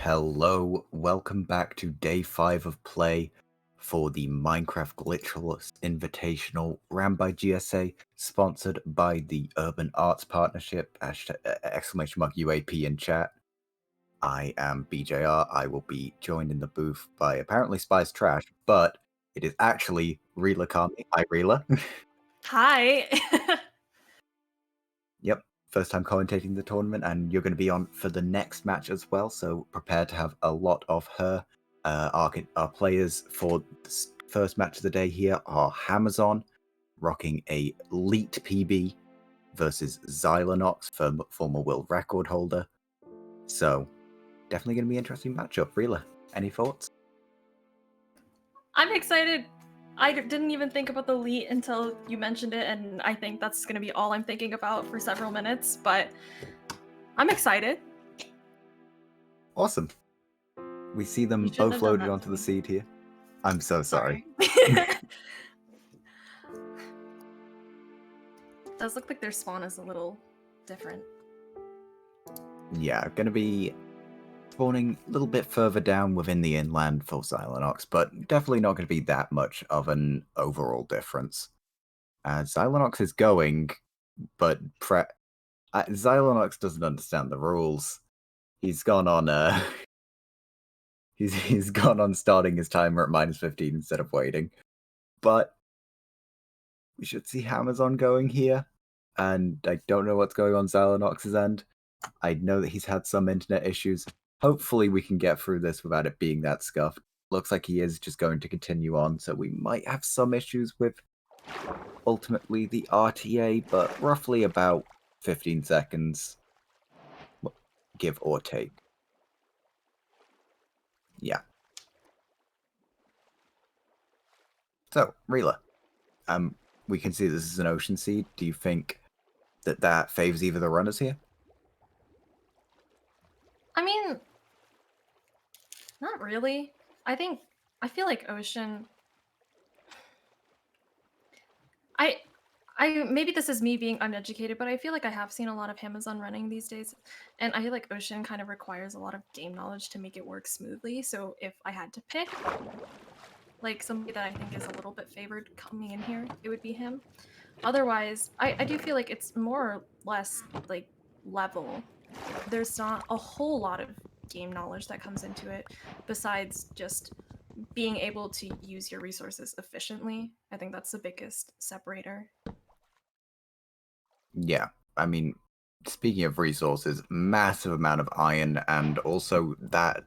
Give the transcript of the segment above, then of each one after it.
Hello, welcome back to day 5 of play for the Minecraft Glitchless Invitational ran by GSA, sponsored by the Urban Arts Partnership, exclamation mark UAP in chat. I am BJR. I will be joined in the booth by apparently Spice Trash, but it is actually Reela Kami. Hi, Reela. Hi. Yep, first time commentating the tournament, and you're going to be on for the next match as well, so prepare to have a lot of her. Our players for the first match of the day here are Hamazon, rocking a Elite PB, versus Zylenox, former world record holder. So, definitely going to be an interesting matchup. Reela, any thoughts? I'm excited. I didn't even think about the elite until you mentioned it, and I think that's going to be all I'm thinking about for several minutes, but I'm excited. Awesome. We see them both loaded onto the seed here. I'm so sorry. Does look like their spawn is a little different. Yeah, going to be spawning a little bit further down within the inland for Zylenox, but definitely not going to be that much of an overall difference. Zylenox is going, but Zylenox doesn't understand the rules. He's gone on he's gone on starting his timer at -15 instead of waiting. But we should see Hamazon going here, and I don't know what's going on Zylenox's end. I know that he's had some internet issues. Hopefully we can get through this without it being that scuffed. Looks like he is just going to continue on, so we might have some issues with ultimately the RTA, but roughly about 15 seconds, give or take. Yeah. So, Reela, we can see this is an ocean seed. Do you think that favors either of the runners here? I mean, not really. I feel like ocean. Maybe this is me being uneducated, but I feel like I have seen a lot of Amazon running these days, and I feel like ocean kind of requires a lot of game knowledge to make it work smoothly. So if I had to pick, like somebody that I think is a little bit favored coming in here, it would be him. Otherwise, I do feel like it's more or less like level. There's not a whole lot of game knowledge that comes into it besides just being able to use your resources efficiently. I think that's the biggest separator. Yeah, I mean, speaking of resources, massive amount of iron and also that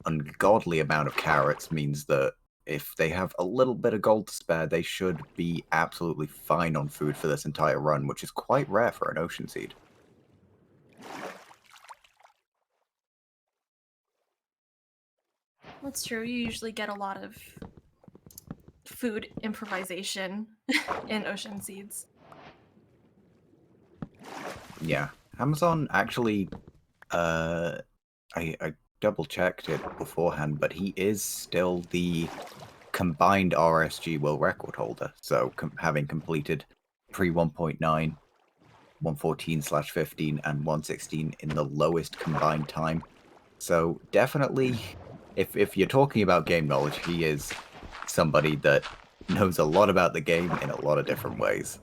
ungodly amount of carrots means that if they have a little bit of gold to spare, they should be absolutely fine on food for this entire run, which is quite rare for an ocean seed. That's true. You usually get a lot of food improvisation in ocean seeds. Yeah, Amazon actually, I double checked it beforehand, but he is still the combined RSG world record holder. So having completed pre 1.9, 114/15, and 116 in the lowest combined time. So definitely, if you're talking about game knowledge, he is somebody that knows a lot about the game in a lot of different ways.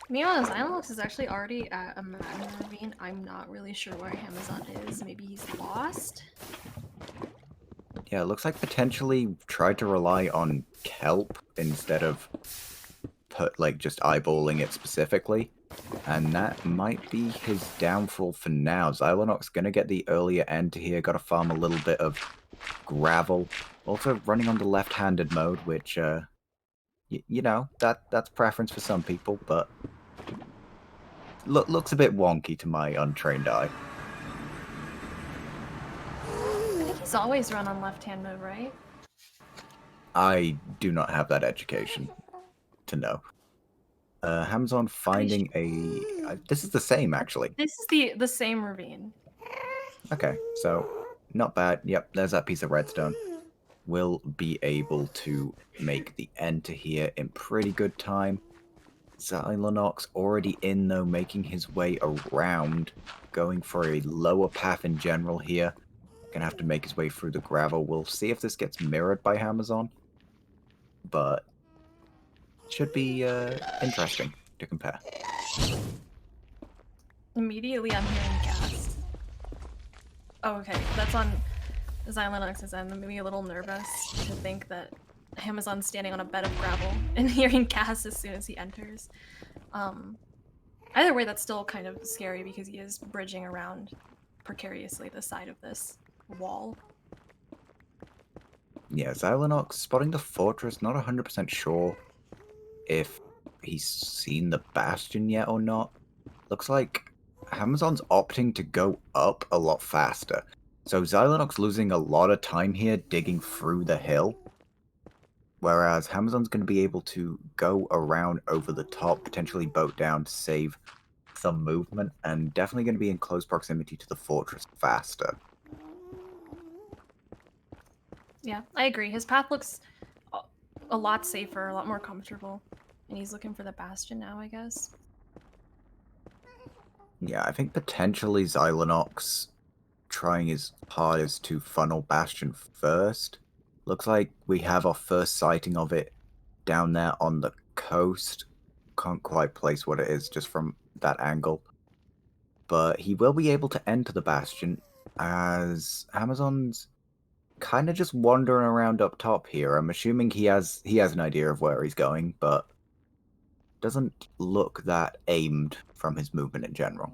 Meanwhile, Zylenox is actually already at a magma ravine. I'm not really sure where Amazon is. Maybe he's lost? Yeah, it looks like potentially tried to rely on kelp instead of just eyeballing it specifically. And that might be his downfall for now. Zylenox gonna get the earlier end here, gotta farm a little bit of gravel. Also running on the left-handed mode, which you know, that's preference for some people, but looks a bit wonky to my untrained eye. I think he's always run on left-hand mode, right? I do not have that education to know. Hamzon finding this is the same, actually. This is the same ravine. Okay, so not bad. Yep, there's that piece of redstone. Will be able to make the enter here in pretty good time. Zylenox already in though, making his way around, going for a lower path in general here. Gonna have to make his way through the gravel. We'll see if this gets mirrored by Amazon, but should be interesting to compare. Immediately I'm hearing gas. Oh, okay. That's on Zylenox's end. That made me a little nervous to think that Amazon's standing on a bed of gravel and hearing gas as soon as he enters. Either way, that's still kind of scary because he is bridging around precariously the side of this wall. Yeah, Zylenox spotting the fortress, not 100% sure if he's seen the bastion yet or not. Looks like Amazon's opting to go up a lot faster. So Zylenox losing a lot of time here digging through the hill. Whereas Amazon's going to be able to go around over the top, potentially boat down to save some movement, and definitely going to be in close proximity to the fortress faster. Yeah, I agree. His path looks a lot safer, a lot more comfortable. And he's looking for the bastion now, I guess. Yeah, I think potentially Zylenox trying his hardest to funnel Bastion first. Looks like we have our first sighting of it down there on the coast. Can't quite place what it is just from that angle. But he will be able to enter the Bastion as Amazon's kind of just wandering around up top here. I'm assuming he has an idea of where he's going, but doesn't look that aimed from his movement in general.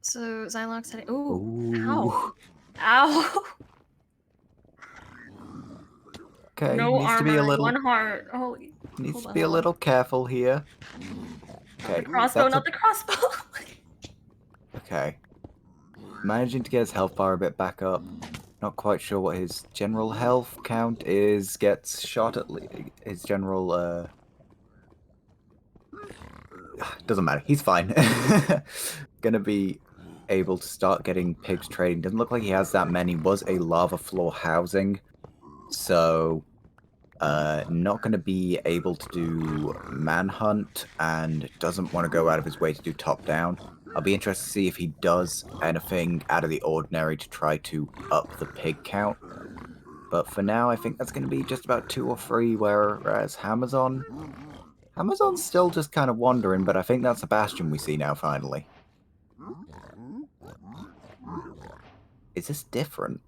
So Zylenox had. Ooh, Ooh. ow, ow. Okay, No needs to be a armor, little. one heart. Holy. Needs Hold to on, be a hold on. little careful here. Okay, The crossbow, that's not the crossbow. okay. Managing to get his health bar a bit back up. Not quite sure what his general health count is. Gets shot at his general. Doesn't matter. He's fine. Gonna be able to start getting pigs trading. Doesn't look like he has that many. Was a lava floor housing, so not going to be able to do manhunt and doesn't want to go out of his way to do top down. I'll be interested to see if he does anything out of the ordinary to try to up the pig count. But for now, I think that's going to be just about 2 or 3, whereas Amazon's still just kind of wandering, but I think that's the bastion we see now, finally. Is this different?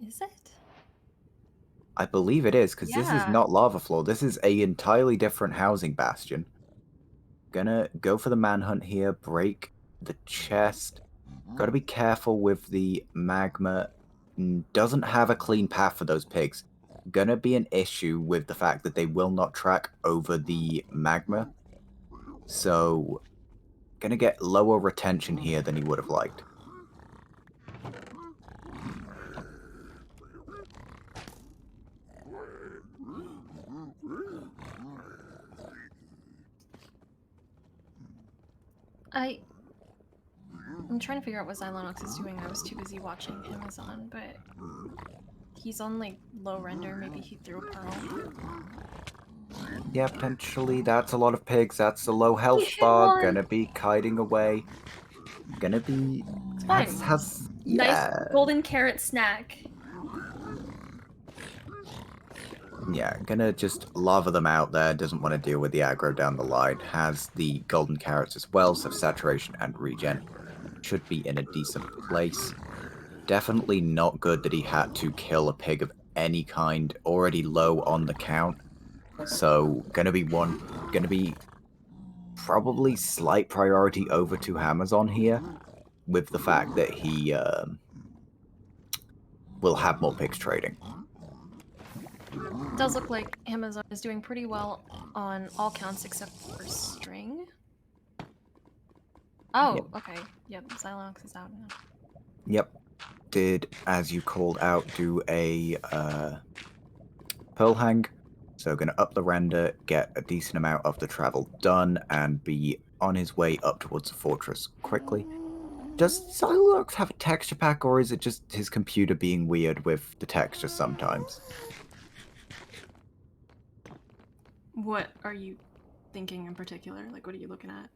Is it? I believe it is, because this is Yeah. not lava floor. This is a entirely different housing bastion. Gonna go for the manhunt here, break the chest. Gotta be careful with the magma. Doesn't have a clean path for those pigs. Gonna be an issue with the fact that they will not track over the magma. So, gonna get lower retention here than he would have liked. I'm trying to figure out what Zylenox is doing. I was too busy watching Amazon, but he's on like low render. Maybe he threw a pearl. Yeah, potentially that's a lot of pigs. That's a low health He hit bar. one. Gonna be kiting away. Gonna be. It's fine. Yeah. Nice golden carrot snack. Yeah, gonna just lava them out there. Doesn't want to deal with the aggro down the line. Has the golden carrots as well, so saturation and regen should be in a decent place. Definitely not good that he had to kill a pig of any kind, already low on the count. So gonna be probably slight priority over to Amazon here, with the fact that he will have more pigs trading. It does look like Amazon is doing pretty well on all counts except for string. Oh, Yep. okay. Yep, Zylenox is out now. Yep. Did, as you called out, do a pearl hang. So going to up the render, get a decent amount of the travel done, and be on his way up towards the fortress quickly. Does Zylenox have a texture pack, or is it just his computer being weird with the texture sometimes? What are you thinking in particular? Like, what are you looking at?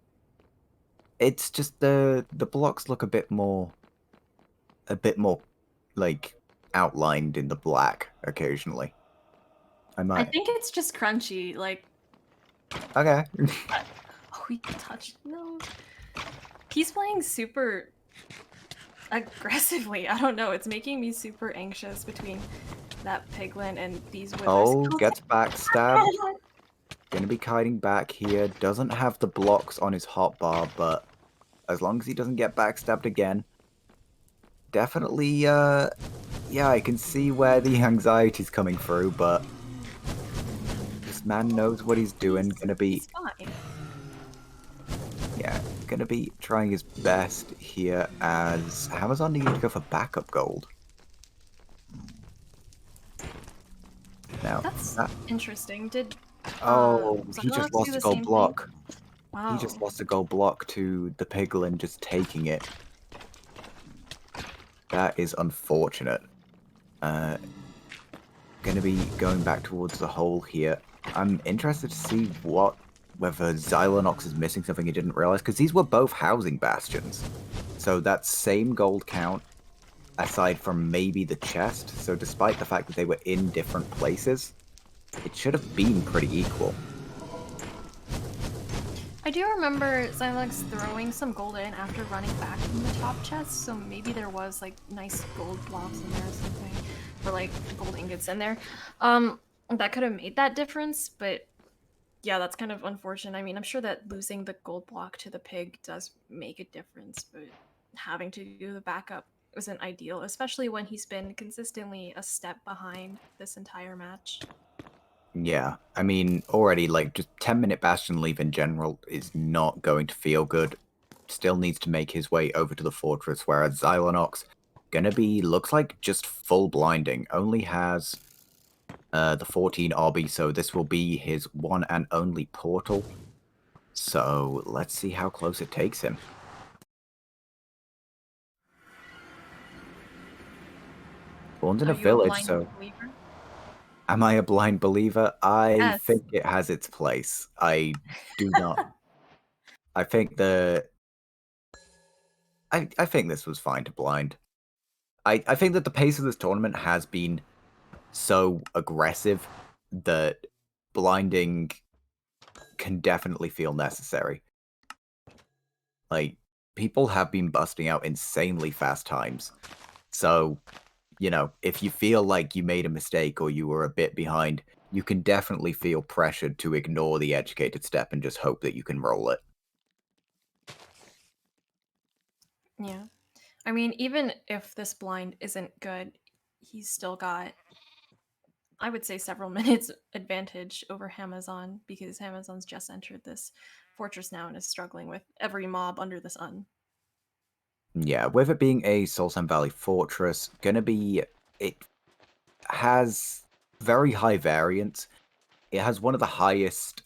It's just the blocks look a bit more like outlined in the black occasionally. I I might. think it's just crunchy. Like, Okay. oh, he touched. No. He's playing super aggressively. I don't know. It's making me super anxious between that piglin and these withers. Oh, gets backstabbed. Gonna be kiting back here. Doesn't have the blocks on his hotbar, but as long as he doesn't get backstabbed again, definitely, yeah, I can see where the anxiety's coming through, but this man knows what he's doing. He's fine. Yeah, gonna be trying his best here as Amazon needing to go for backup gold. Now, That's that, interesting. Did oh, he just Zylenox do lost a the gold same thing? block. He just Wow. lost a gold block to the piglin just taking it. That is unfortunate. Uh, gonna be going back towards the hole here. I'm interested to see whether Zylenox is missing something he didn't realize, because these were both housing bastions. So that same gold count, aside from maybe the chest, so despite the fact that they were in different places, it should have been pretty equal. I do remember Zylenox throwing some gold in after running back from the top chest, so maybe there was like nice gold blocks in there or something, or like gold ingots in there. That could have made that difference, but yeah, that's kind of unfortunate. I mean, I'm sure that losing the gold block to the pig does make a difference, but having to do the backup isn't ideal, especially when he's been consistently a step behind this entire match. Yeah, I mean, already, like, just 10-minute Bastion leave in general is not going to feel good. Still needs to make his way over to the fortress, whereas Zylenox gonna be, looks like just full blinding. Only has the 14 obby, so this will be his one and only portal. So let's see how close it takes him. Born in Are a you a village, blind so believer? am I a blind believer? I Yes. think it has its place. I do not. I think I think this was fine to blind. I think that the pace of this tournament has been so aggressive that blinding can definitely feel necessary. Like, people have been busting out insanely fast times. So, if you feel like you made a mistake or you were a bit behind, you can definitely feel pressured to ignore the educated step and just hope that you can roll it. Yeah. I mean, even if this blind isn't good, he's still got, I would say, several minutes advantage over Hamazon because Hamazon's just entered this fortress now and is struggling with every mob under the sun. Yeah, with it being a Solstan Valley fortress, it has very high variance. It has one of the highest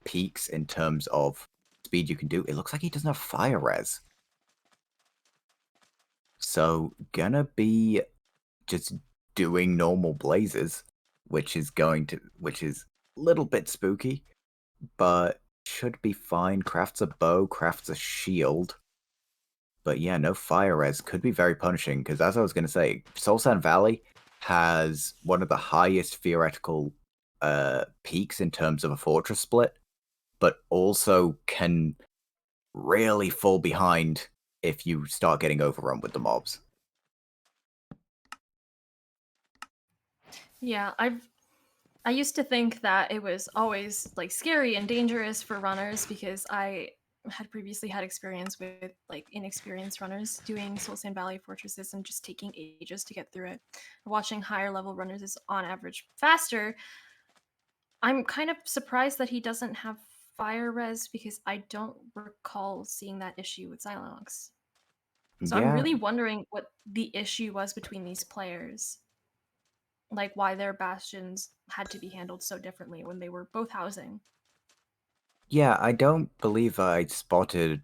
peaks in terms of speed you can do. It looks like he doesn't have fire res. So gonna be just doing normal blazes, which is a little bit spooky, but should be fine. Crafts a bow, crafts a shield. But yeah, no fire res could be very punishing, because as I was gonna say, Solstan Valley has one of the highest theoretical peaks in terms of a fortress split, but also can really fall behind if you start getting overrun with the mobs. Yeah, I used to think that it was always like scary and dangerous for runners because I had previously had experience with like inexperienced runners doing Soul Sand Valley fortresses and just taking ages to get through it. Watching higher level runners is on average faster. I'm kind of surprised that he doesn't have fire res because I don't recall seeing that issue with Zylenox. So I'm Yeah, really wondering what the issue was between these players. like why their bastions had to be handled so differently when they were both housing. Yeah, I don't believe I spotted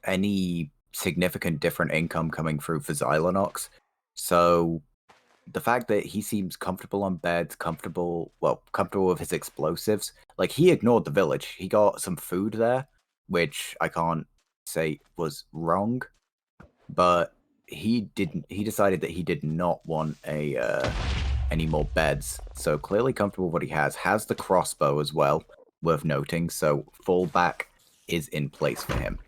any significant different income coming through for Zylenox. So the fact that he seems comfortable on beds, comfortable with his explosives, like he ignored the village. He got some food there, which I can't say was wrong, but he decided that he did not want any more beds. So clearly comfortable with what he has the crossbow as well, worth noting. So fallback is in place for him.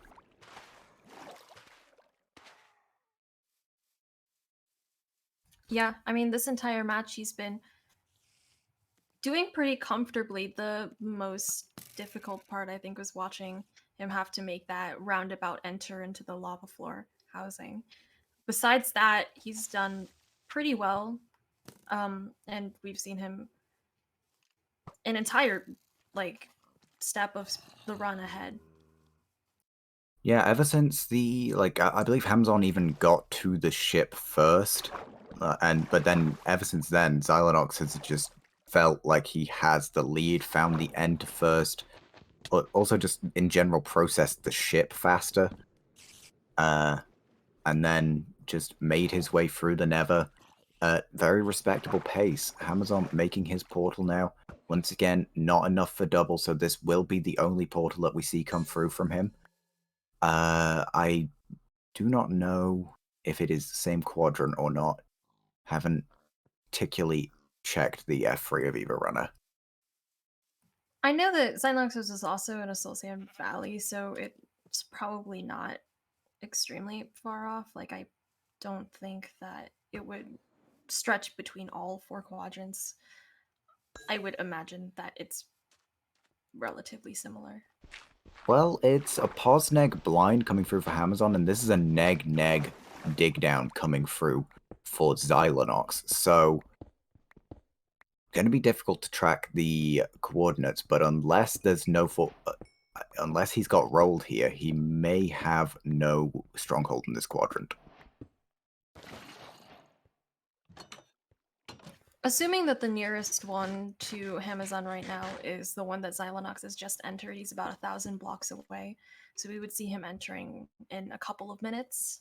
Yeah, I mean, this entire match he's been doing pretty comfortably. The most difficult part, I think, was watching him have to make that roundabout enter into the lava floor housing. Besides that, he's done pretty well. And we've seen him an entire like step of the run ahead. Yeah, ever since I believe Hamzon even got to the ship first, but then ever since then, Zylenox has just felt like he has the lead, found the end first, but also just in general processed the ship faster, and then just made his way through the Nether at very respectable pace. Hamzon making his portal now. Once again, not enough for double, so this will be the only portal that we see come through from him. I do not know if it is the same quadrant or not. Haven't particularly checked the F3 of either runner. I know that Zylenox is also in Associated Valley, so it's probably not extremely far off. Like, I don't think that it would stretch between all four quadrants. I would imagine that it's relatively similar. Well, it's a Posneg blind coming through for Hamazon, and this is a neg dig down coming through for Zylenox. So, going to be difficult to track the coordinates, but unless he's got rolled here, he may have no stronghold in this quadrant. Assuming that the nearest one to Hamazon right now is the one that Zylenox has just entered, he's about 1,000 blocks away. So we would see him entering in a couple of minutes.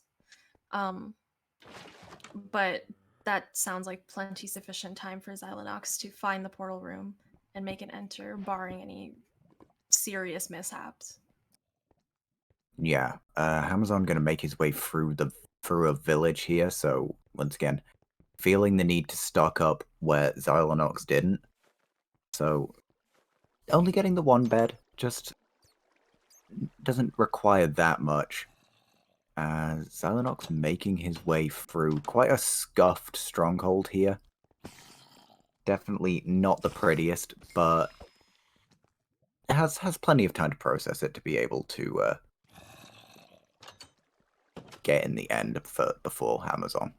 But that sounds like plenty sufficient time for Zylenox to find the portal room and make an enter, barring any serious mishaps. Yeah, Hamazon going to make his way through a village here. So once again, feeling the need to stock up where Zylenox didn't. So only getting the one bed just doesn't require that much. Zylenox making his way through quite a scuffed stronghold here. Definitely not the prettiest, but it has plenty of time to process it to be able to get in the end before Hamazon.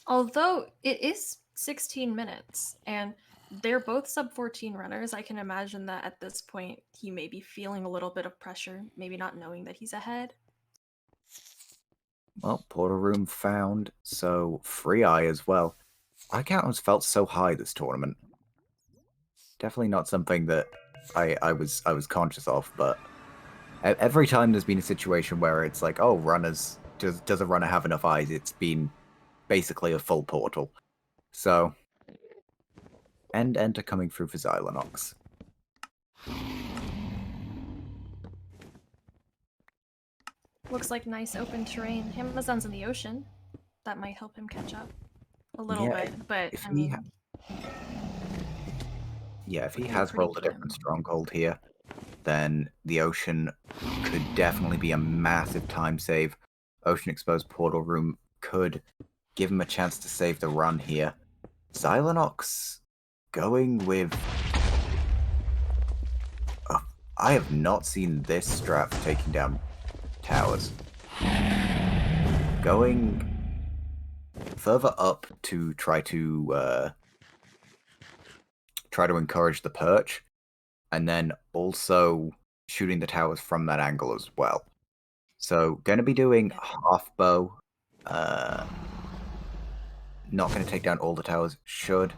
Although it is 16 minutes, and they're both sub 14 runners, I can imagine that at this point he may be feeling a little bit of pressure, maybe not knowing that he's ahead. Well, portal room found, so free eye as well. Eye count has felt so high this tournament. Definitely not something that I was conscious of, but every time there's been a situation where it's like, oh, runners, does a runner have enough eyes? It's been basically a full portal. So, enter coming through for Zylenox. Looks like nice open terrain. Amazon's in the ocean. That might help him catch up a little Yeah, bit, but if I he mean, if he be has pretty rolled a different grim. stronghold here, then the ocean could definitely be a massive time save. Ocean exposed portal room could give him a chance to save the run here. Zylenox going with. I have not seen this strap taking down towers. Going further up to try to encourage the perch, and then also shooting the towers from that angle as well. So going to be doing half bow, not going to take down all the towers. Should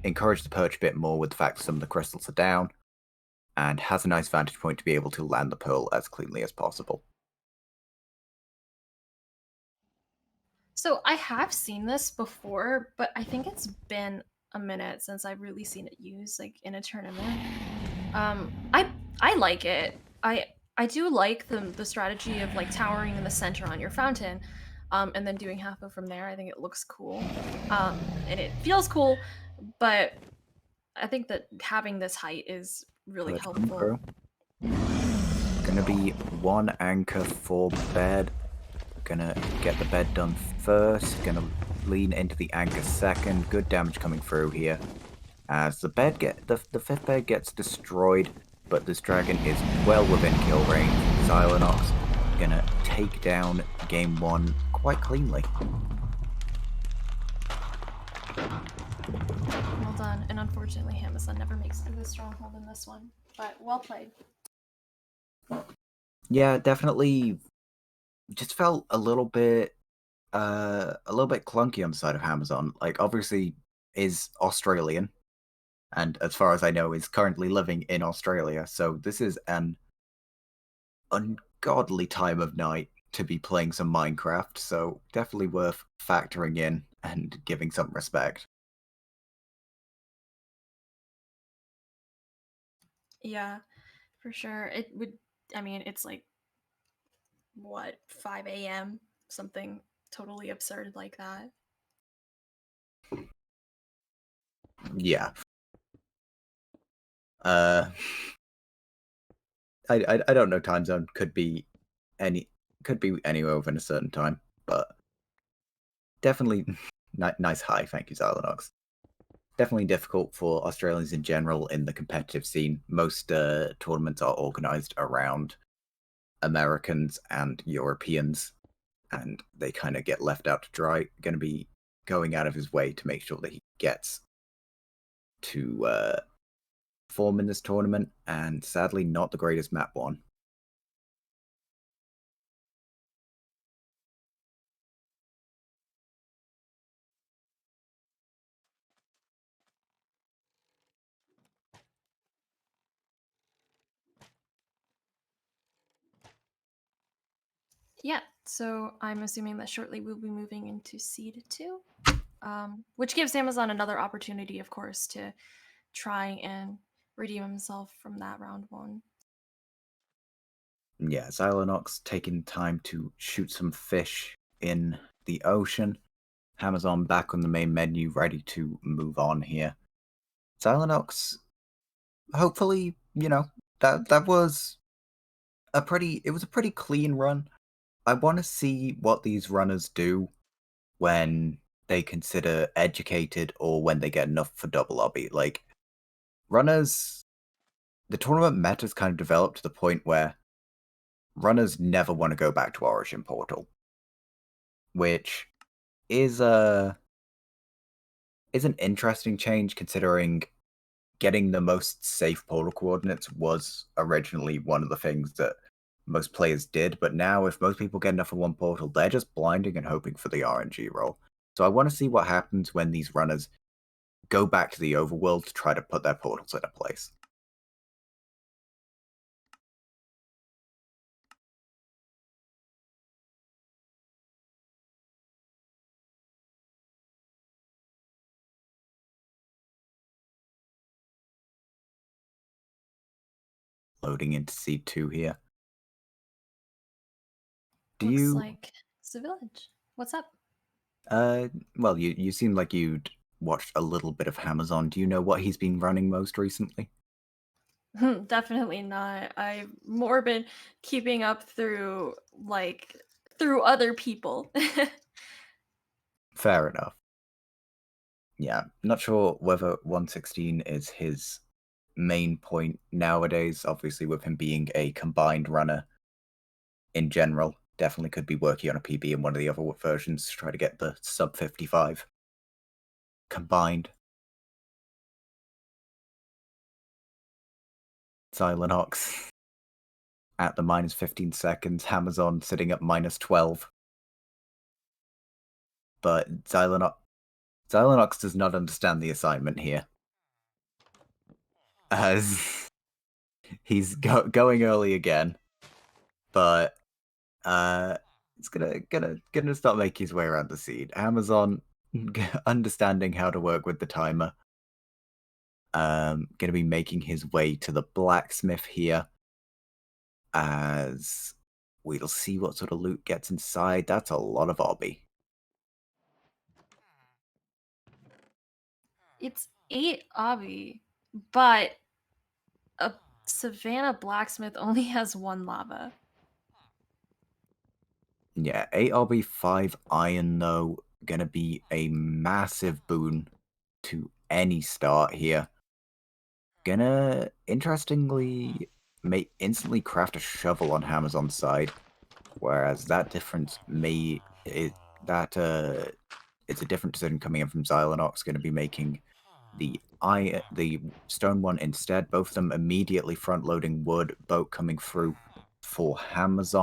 encourage the perch a bit more with the fact that some of the crystals are down, and has a nice vantage point to be able to land the pearl as cleanly as possible. So I have seen this before, but I think it's been a minute since I've really seen it used like in a tournament. I like it. I do like the strategy of like towering in the center on your fountain, and then doing half of from there. I think it looks cool, and it feels cool. But I think that having this height is really Perch coming helpful. through. Gonna be one anchor for bed. Gonna get the bed done first. Gonna lean into the anchor second. Good damage coming through here. As the fifth bed gets destroyed, but this dragon is well within kill range. Zylenox gonna take down game one quite cleanly. Well done. And unfortunately, Hamazon never makes it through the stronghold in this one. But well played. Yeah, definitely just felt a little bit clunky on the side of Amazon. Like, obviously is Australian, and as far as I know is currently living in Australia, so this is an ungodly time of night to be playing some Minecraft, so definitely worth factoring in and giving some respect. Yeah, for sure. It would. I mean, it's like what 5 a.m. something totally absurd like that. Yeah. Uh I don't know, time zone could be anywhere within a certain time, but definitely nice high. Thank you, Zylenox. Definitely difficult for Australians in general in the competitive scene. Most tournaments are organized around Americans and Europeans, and they kind of get left out to dry. Going to be going out of his way to make sure that he gets to form in this tournament, and sadly, not the greatest map one. Yeah, so I'm assuming that shortly we'll be moving into Seed 2, which gives Amazon another opportunity, of course, to try and redeem himself from that round one. Yeah, Zylenox taking time to shoot some fish in the ocean. Amazon back on the main menu, ready to move on here. Zylenox, hopefully, that was a pretty clean run. I want to see what these runners do when they consider educated or when they get enough for double lobby. Like, runners, the tournament meta's kind of developed to the point where runners never want to go back to Origin Portal, which is an interesting change considering getting the most safe portal coordinates was originally one of the things that most players did, but now if most people get enough of one portal, they're just blinding and hoping for the RNG roll. So I want to see what happens when these runners go back to the overworld to try to put their portals into place. Loading into Seed 2 here. Looks like it's a village. What's up? Well, you seem like you'd watched a little bit of Amazon. Do you know what he's been running most recently? Definitely not. I've more been keeping up through other people. Fair enough. Yeah, not sure whether 116 is his main point nowadays. Obviously, with him being a combined runner in general, definitely could be working on a PB in one of the other versions to try to get the sub 55 combined. Zylenox at the minus 15 seconds. Hammer's on sitting at minus 12. But Zylenox does not understand the assignment here. As he's going early again. But it's gonna start making his way around the seed. Amazon understanding how to work with the timer. Gonna be making his way to the blacksmith here. As we'll see what sort of loot gets inside. That's a lot of obby. It's 8 obby, but a Savannah blacksmith only has 1 lava. Yeah, 8 obby, 5 iron though. Gonna be a massive boon to any start here. Gonna interestingly instantly craft a shovel on Hammer's side, whereas that difference it's a different decision coming in from Zylenox. Going to be making the stone one instead. Both of them immediately front loading wood. Boat coming through for Hammer's,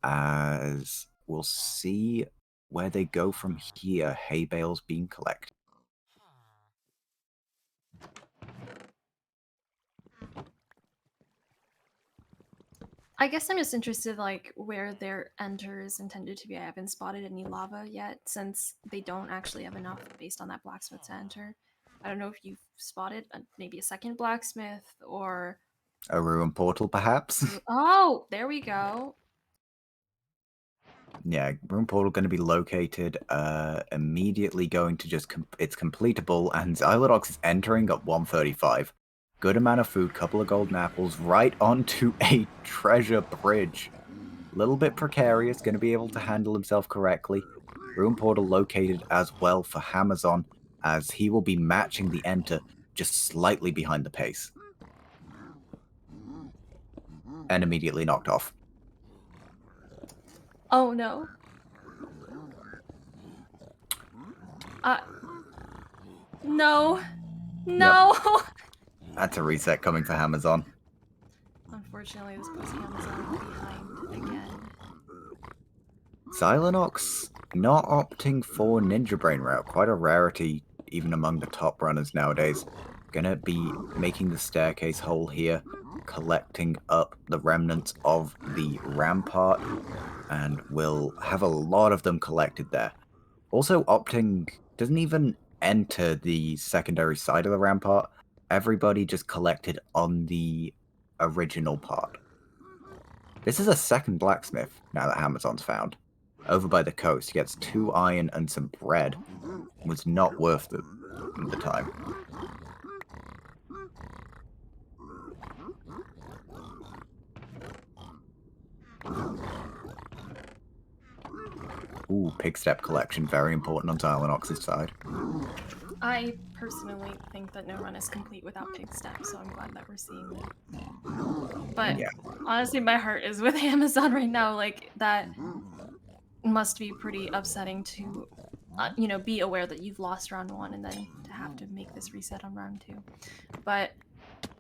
as we'll see where they go from here. Hay bales being collected. I guess I'm just interested, like, where their enter is intended to be. I haven't spotted any lava yet, since they don't actually have enough based on that blacksmith to enter. I don't know if you've spotted maybe a second blacksmith or A ruin portal, perhaps. Oh, there we go. Yeah, room portal going to be located. Immediately going to just it's completable, and Zylenox is entering at 135. Good amount of food, couple of golden apples, right onto a treasure bridge. A little bit precarious, going to be able to handle himself correctly. Room portal located as well for Hamazon, as he will be matching the enter just slightly behind the pace. And immediately knocked off. Oh no. No. No. Yep. That's a reset coming for Hamazon. Unfortunately, this puts Hamazon behind again. Zylenox not opting for Ninja Brain route, quite a rarity even among the top runners nowadays. Gonna be making the staircase hole here, collecting up the remnants of the rampart, and we'll have a lot of them collected there. Also opting, doesn't even enter the secondary side of the rampart. Everybody just collected on the original part. This is a second blacksmith now that Hamazon's found. Over by the coast, he gets 2 iron and some bread. Was not worth the time. Ooh, pig step collection, very important on Zylenox's side. I personally think that no run is complete without pig step, so I'm glad that we're seeing it. But yeah, honestly, my heart is with Amazon right now. Like, that must be pretty upsetting to, you know, be aware that you've lost round 1 and then to have to make this reset on round 2. But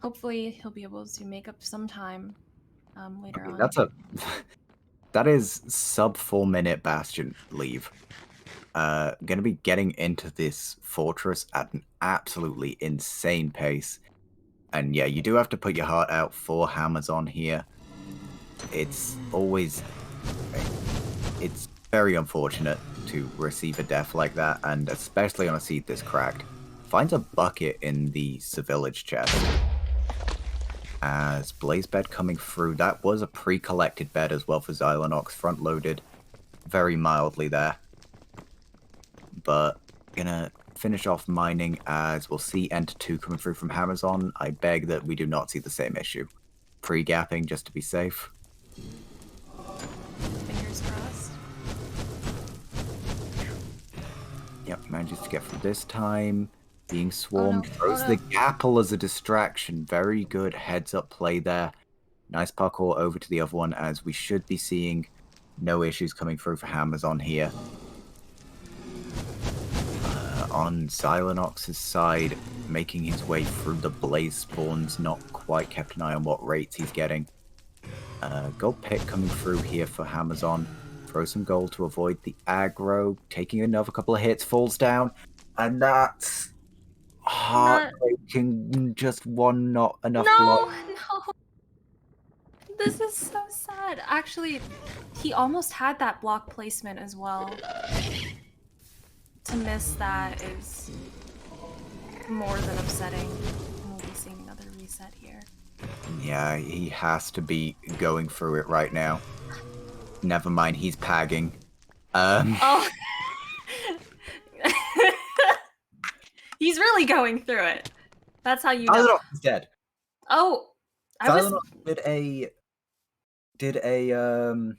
hopefully he'll be able to make up some time later on. That is sub 4-minute Bastion leave. Gonna be getting into this fortress at an absolutely insane pace. And yeah, you do have to put your heart out for Hamazon here. It's very unfortunate to receive a death like that, and especially on a seed this cracked. Finds a bucket in the village chest. As Blaze Bed coming through, that was a pre-collected bed as well for Zylenox, front-loaded very mildly there. But gonna finish off mining as we'll see Enter 2 coming through from Hamazon. I beg that we do not see the same issue. Pre-gapping just to be safe. Fingers crossed. Yep, manages to get through this time. Being swarmed, throws the gapple as a distraction. Very good heads-up play there. Nice parkour over to the other one, as we should be seeing no issues coming through for Hamazon here. On Zylenox's side, making his way through the blaze spawns, not quite kept an eye on what rates he's getting. Gold pick coming through here for Hamazon. Throw some gold to avoid the aggro. Taking another couple of hits, falls down. And that's heartbreaking. Just one, not enough block. No. This is so sad. Actually, he almost had that block placement as well. To miss that is more than upsetting. We'll be seeing another reset here. Yeah, he has to be going through it right now. Never mind, he's pagging. Oh. He's really going through it. That's how you know. Zylenox is dead. Oh, Zylenox did a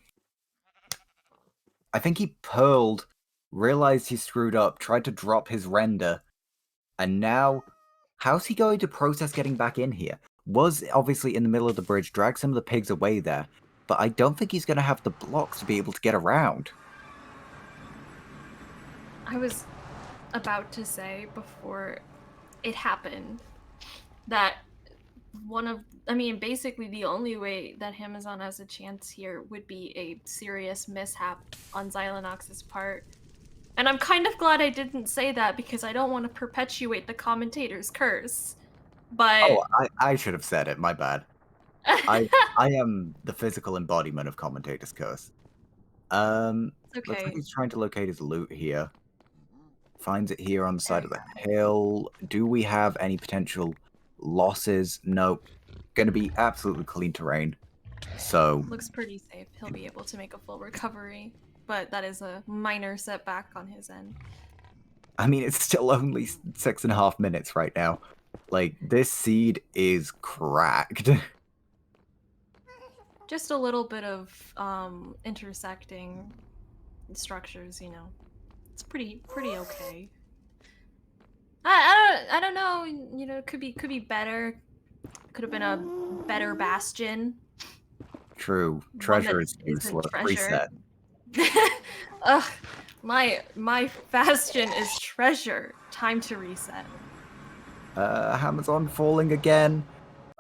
I think he pearled, realized he screwed up, tried to drop his render, and now how's he going to process getting back in here? Was obviously in the middle of the bridge, dragged some of the pigs away there, but I don't think he's going to have the blocks to be able to get around. I was about to say before it happened that basically the only way that Amazon has a chance here would be a serious mishap on Zylenox's part. And I'm kind of glad I didn't say that because I don't want to perpetuate the commentator's curse. But Oh, I should have said it, my bad. I am the physical embodiment of commentator's curse. okay. Looks like he's trying to locate his loot here. Finds it here on the side of the hill. Do we have any potential losses? Nope. Gonna be absolutely clean terrain. So looks pretty safe. He'll be able to make a full recovery, but that is a minor setback on his end. I mean, it's still only 6.5 minutes right now. Like, this seed is cracked. Just a little bit of intersecting structures, you know. It's pretty okay. I don't know, you know, could be better. Could have been a better bastion. True. Treasure is useless. Reset. Ugh, my bastion is treasure. Time to reset. Amazon falling again.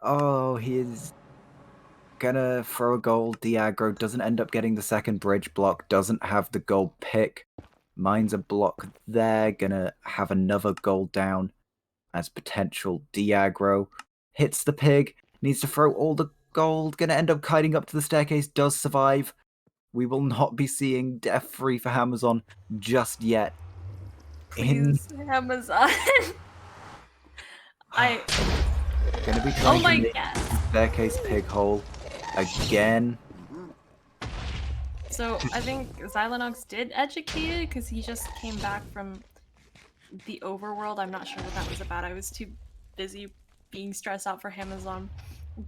Oh, he is gonna throw a gold. De-aggro doesn't end up getting the second bridge block. Doesn't have the gold pick. Mines a block there. Gonna have another gold down as potential de-aggro. Hits the pig. Needs to throw all the gold. Gonna end up kiting up to the staircase. Does survive. We will not be seeing death free for Amazon just yet. Please, Amazon. Gonna be trying to make God. staircase pig hole again. So I think Zylenox did educate it because he just came back from the overworld. I'm not sure what that was about. I was too busy being stressed out for Amazon,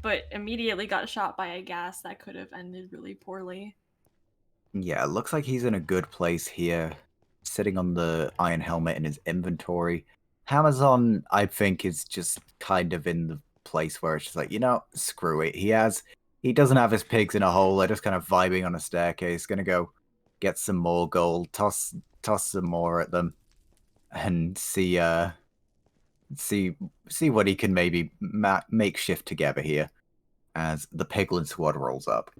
but immediately got shot by a gas that could have ended really poorly. Yeah, looks like he's in a good place here, sitting on the iron helmet in his inventory. Amazon, I think, is just kind of in the place where it's just like, you know, screw it. He doesn't have his pigs in a hole. They're just kind of vibing on a staircase. Gonna go get some more gold, toss some more at them, and see what he can maybe make shift together here as the piglin squad rolls up.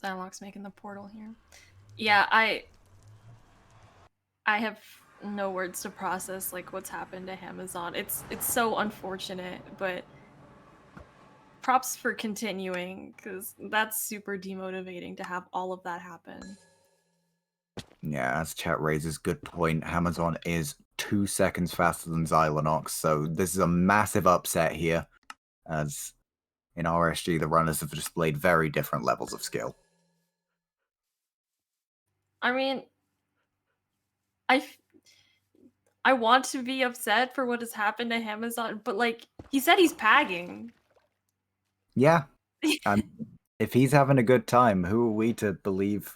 Zylenox making the portal here. Yeah, I have no words to process like what's happened to Amazon. It's so unfortunate, but props for continuing because that's super demotivating to have all of that happen. Yeah, as chat raises, good point. Amazon is 2 seconds faster than Zylenox, so this is a massive upset here, as in RSG the runners have displayed very different levels of skill. I mean, I want to be upset for what has happened to Amazon, but like he said he's pagging. Yeah, if he's having a good time, who are we to believe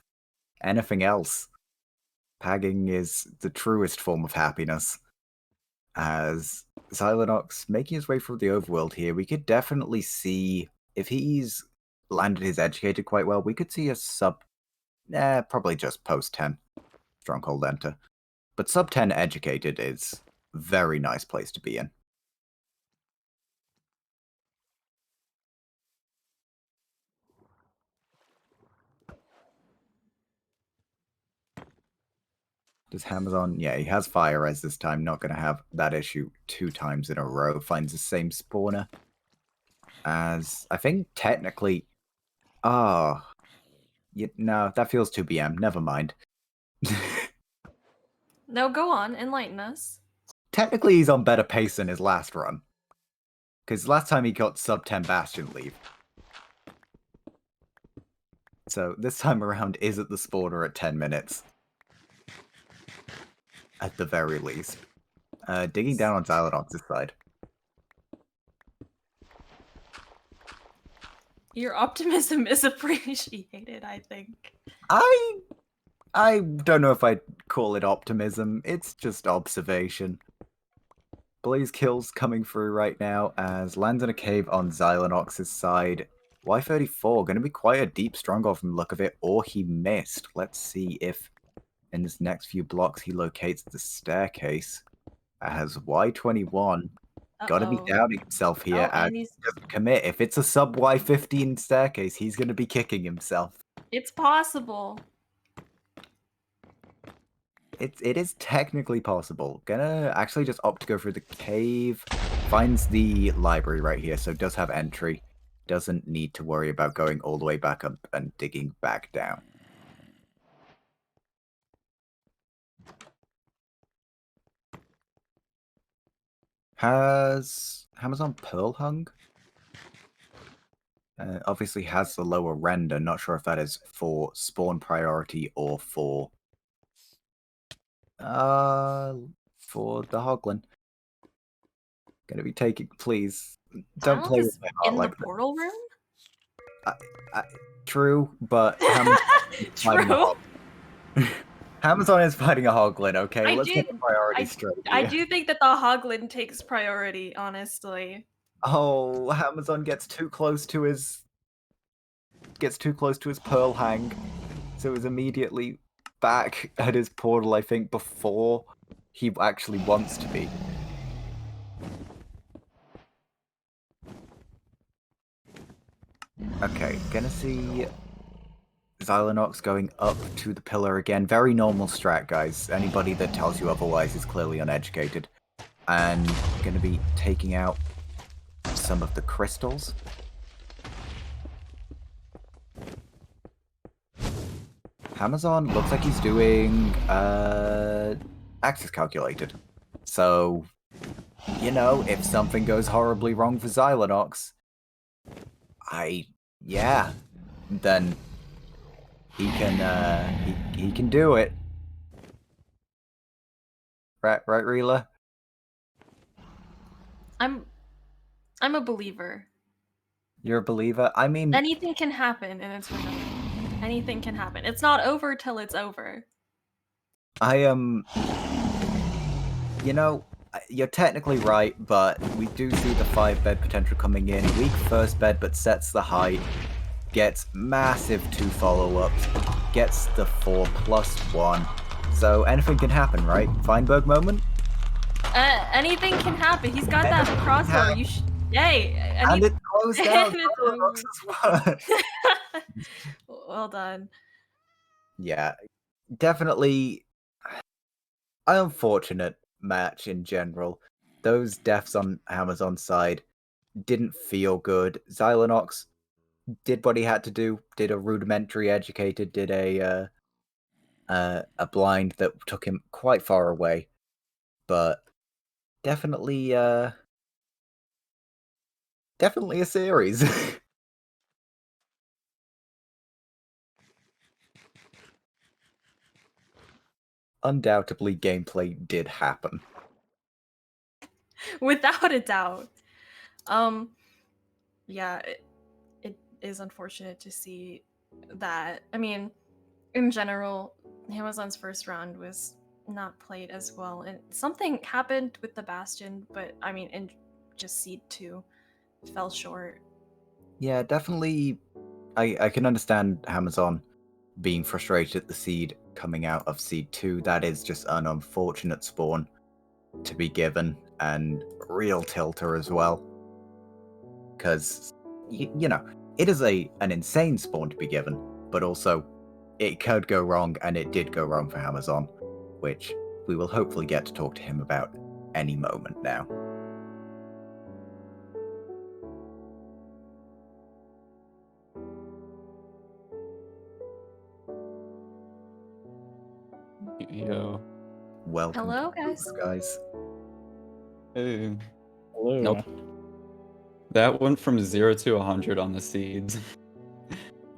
anything else? Pagging is the truest form of happiness. As Zylenox making his way through the overworld here, we could definitely see, if he's landed his educated quite well, we could see a sub, probably just post 10 Stronghold enter. But sub 10 educated is a very nice place to be in. Does Hamazon? Yeah, he has fire res this time. Not going to have that issue 2 times in a row. Finds the same spawner. As I think technically... Oh. No, that feels 2 BM. Never mind. No, go on, enlighten us. Technically, he's on better pace than his last run. Because last time he got sub 10 Bastion leave. So this time around is at the spawner at 10 minutes. At the very least. Digging down on Zylenox's side. Your optimism is appreciated, I think. I don't know if I'd call it optimism. It's just observation. Blaze kills coming through right now as lands in a cave on Zylenox's side. Y34 going to be quite a deep stronghold from the look of it, or he missed. Let's see if in this next few blocks he locates the staircase. As Y21 got to be doubting himself here as just commit. If it's a sub Y15 staircase, he's going to be kicking himself. It's possible. It is technically possible. Gonna actually just opt to go through the cave. Finds the library right here, so does have entry. Doesn't need to worry about going all the way back up and digging back down. Has Amazon Pearl hung? Obviously has the lower render. Not sure if that is for spawn priority or for the Hoglin. Gonna be taking, please don't play with my heart in like the portal room. True, but True. Amazon is fighting a Hoglin. Okay, let's get the priority straight. I do think that the Hoglin takes priority, honestly. Oh, Amazon gets too close to his Pearl hang, so is immediately back at his portal. I think before he actually wants to be. Okay, gonna see Zylenox going up to the pillar again. Very normal strat, guys. Anybody that tells you otherwise is clearly uneducated. And gonna be taking out some of the crystals. Amazon looks like he's doing access calculated. So, you know, if something goes horribly wrong for Zylenox, then he can do it. Right, Reela? I'm a believer. You're a believer? I mean, anything can happen in its window. Anything can happen. It's not over till it's over. I am. You know, you're technically right, but we do see the 5-bed potential coming in. Weak first bed, but sets the height. Gets massive 2 follow-ups. Gets the 4+1. So anything can happen, right? Feinberg moment? Anything can happen. He's got that crossbow. You should. Yay! And it closed down. Well done. Yeah, definitely an unfortunate match in general. Those deaths on Amazon's side didn't feel good. Zylenox did what he had to do, did a rudimentary educated, did a blind that took him quite far away. But definitely a series. Undoubtedly, gameplay did happen. Without a doubt. Yeah, it is unfortunate to see that. I mean, in general, Amazon's first round was not played as well, and something happened with the Bastion, but I mean, in just Seed 2 fell short. Yeah, definitely. I can understand Amazon being frustrated at the Seed coming out of Seed 2. That is just an unfortunate spawn to be given, and real tilter as well. Because, you know, it is an insane spawn to be given, but also it could go wrong, and it did go wrong for Amazon. which we will hopefully get to talk to him about any moment now. Yo. Welcome Hello, to guys. guys. Hey. Hello. Nope. That went from 0 to 100 on the seeds.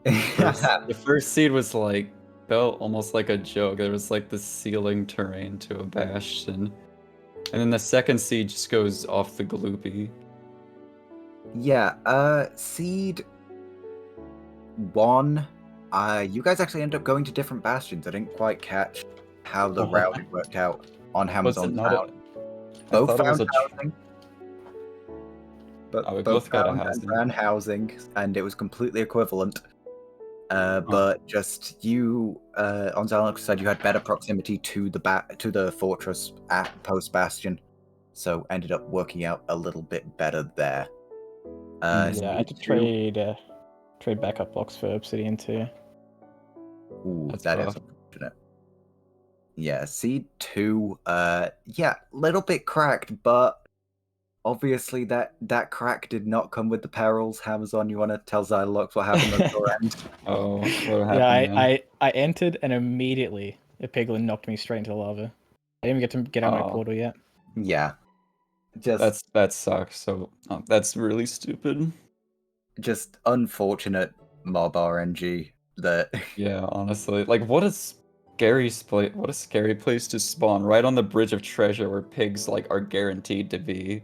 The first seed was like, felt almost like a joke. There was like the ceiling terrain to a bastion. And then the second seed just goes off the gloopy. Yeah, seed 1. You guys actually end up going to different bastions. I didn't quite catch how the routing worked out on Amazon Town. Both found housing. But we both both got a found and housing. ran housing, and it was completely equivalent. But just you on Zylenox said you had better proximity to the fortress at post bastion, so ended up working out a little bit better there. Yeah, I had to trade backup blocks for Obsidian too. Ooh, That's that is rough. unfortunate. Yeah, seed 2, yeah, little bit cracked, but obviously that crack did not come with the perils. Amazon, you want to tell Zylenox what happened on your end? Oh, what happened? Yeah, I entered and immediately a piglin knocked me straight into the lava. I didn't even get to get out my portal yet. Yeah, just that sucks. So that's really stupid. Just unfortunate mob RNG that. Yeah, honestly, like what a scary place to spawn right on the bridge of treasure where pigs like are guaranteed to be.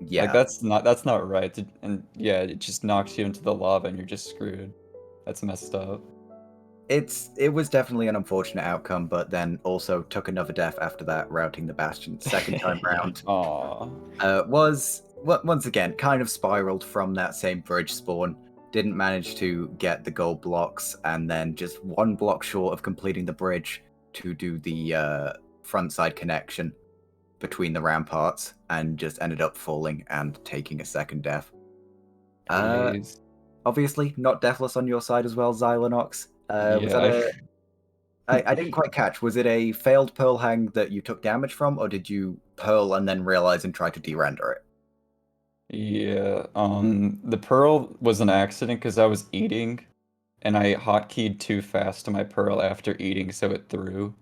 Yeah, like that's not right. And yeah, it just knocks you into the lava and you're just screwed. That's messed up. it was definitely an unfortunate outcome, but then also took another death after that, routing the bastion second time round. Aww. Was once again kind of spiraled from that same bridge spawn. Didn't manage to get the gold blocks, and then just one block short of completing the bridge to do the front side connection between the ramparts, and just ended up falling and taking a second death. Obviously not deathless on your side as well, Zylenox. Was that I didn't quite catch. Was it a failed pearl hang that you took damage from, or did you pearl and then realize and try to de-render it? Yeah, the pearl was an accident because I was eating, and I hotkeyed too fast to my pearl after eating, so it threw.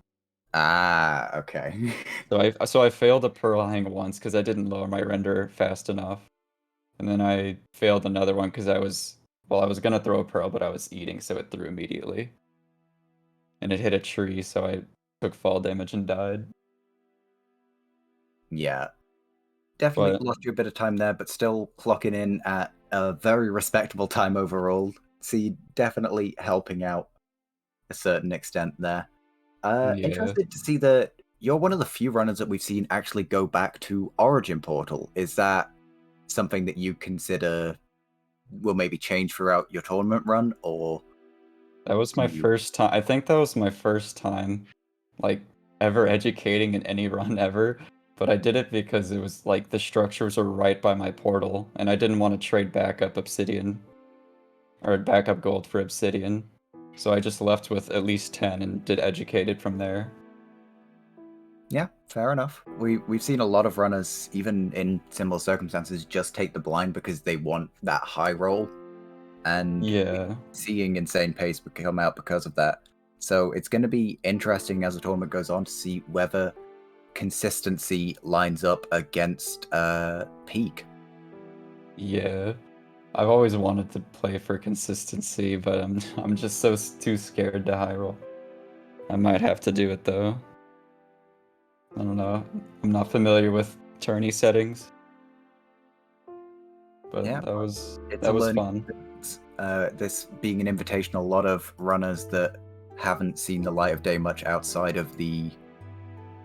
Ah, okay. So I failed a pearl hang once because I didn't lower my render fast enough, and then I failed another one because I was gonna throw a pearl, but I was eating, so it threw immediately, and it hit a tree, so I took fall damage and died. Yeah. Definitely lost you a bit of time there, but still clocking in at a very respectable time overall. See, definitely helping out a certain extent there. Interested to see that you're one of the few runners that we've seen actually go back to Origin Portal. Is that something that you consider will maybe change throughout your tournament run, or? That was my first time. I think that was my first time, like, ever educating in any run ever. But I did it because it was like the structures were right by my portal, and I didn't want to trade backup obsidian or backup gold for obsidian. So I just left with at least 10 and did educated from there. Yeah, fair enough. We've seen a lot of runners, even in similar circumstances, just take the blind because they want that high roll, and seeing insane pace come out because of that. So it's going to be interesting as the tournament goes on to see whether consistency lines up against peak. Yeah, I've always wanted to play for consistency, but I'm just too scared to high roll. I might have to do it though. I don't know. I'm not familiar with tourney settings, but yeah, that was fun. fun. This being an invitational, a lot of runners that haven't seen the light of day much outside of the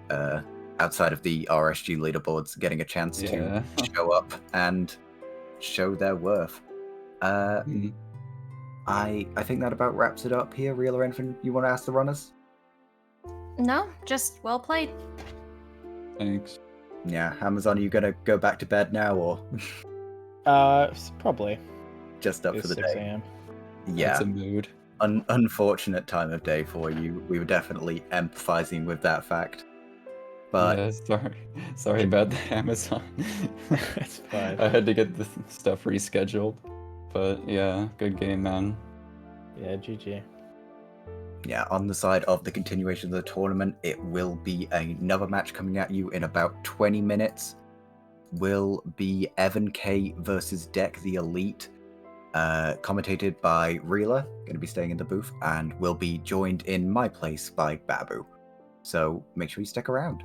RSG leaderboards getting a chance to show up and show their worth. I think that about wraps it up here. Real or anything you want to ask the runners? No, just well played. Thanks. Yeah, Amazon, are you gonna go back to bed now, or? Probably. Just up for the 6 day. a.m. Yeah. It's a mood. unfortunate time of day for you. We were definitely empathizing with that fact. But yeah, sorry about the Amazon. It's fine. I had to get the stuff rescheduled, but yeah, good game, man. Yeah, GG. yeah, on the side of the continuation of the tournament, it will be another match coming at you in about 20 minutes. Will be Evan K versus Deck the Elite, commentated by Reela, going to be staying in the booth, and will be joined in my place by Babu. So make sure you stick around.